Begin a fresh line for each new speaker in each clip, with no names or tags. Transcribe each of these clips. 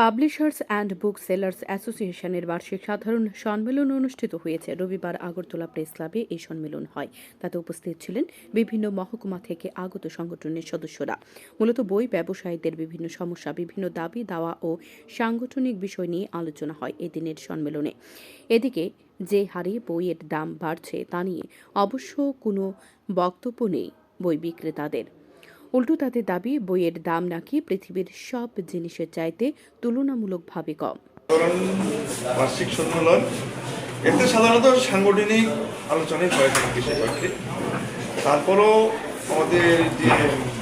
Publishers and book sellers অ্যাসোসিয়েশনের বার্ষিক সাধারণ সম্মেলন অনুষ্ঠিত হয়েছে। রবিবার আগরতলা প্রেস ক্লাবে এই সম্মেলন হয়। তাতে উপস্থিত ছিলেন বিভিন্ন মহকুমা থেকে আগত সংগঠনের সদস্যরা। মূলত বই ব্যবসায়ীদের বিভিন্ন সমস্যা, বিভিন্ন দাবি দাওয়া ও সাংগঠনিক বিষয় নিয়ে আলোচনা হয় এদিনের সম্মেলনে। এদিকে যে হারে বইয়ের দাম বাড়ছে তা নিয়ে অবশ্য কোনো বক্তব্য নেই বই বিক্রেতাদের। উল্টো তাদের দাবি, বইয়ের দাম নাকি পৃথিবীর সব জিনিসের চাইতে তুলনামূলকভাবে কম।
বার্ষিক সম্মেলন এতে সাধারণত সাংগঠনিক আলোচনায় হয়ে থাকে বেশিরভাগই। তারপরও আমাদের যে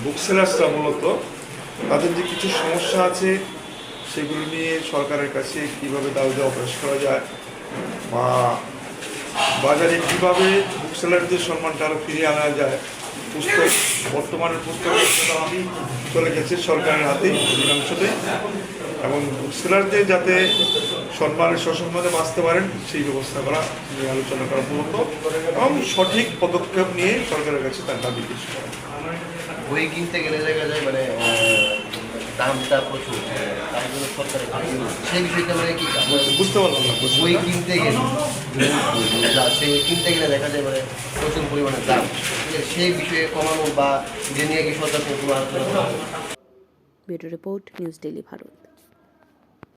বুক সেলার্সরা মূলত তাদের যে কিছু সমস্যা আছে সেগুলো নিয়ে সরকারের কাছে কীভাবে দাবি দেওয়া পেশ করা যায় বা বাজারে কীভাবে বুক সেলারদের সম্মানটা আরও ফিরিয়ে আনা যায়। পুস্তক বর্তমানের পুস্তকের দাবি চলে গেছে সরকারের হাতেই অধিকাংশতে, এবং বুক সেলারদের যাতে সম্মানের সসম্মানে বাঁচতে পারেন সেই ব্যবস্থা করা নিয়ে আলোচনা করা মূলত, এবং সঠিক পদক্ষেপ নিয়ে সরকারের কাছে তার দাবি পেশ করা।
বই কিনতে গেলে দেখা যায় দামটা প্রচুর, তার জন্য সরকারের সেই বিষয়টা কি
বুঝতে পারলাম না।
বই কিনতে গেলে দেখা যায় প্রচুর পরিমাণে দাম, সেই বিষয়ে কমানো বা যে নিয়ে কি সরকার কোনো আলোচনা।
Bureau report, news daily Bharat.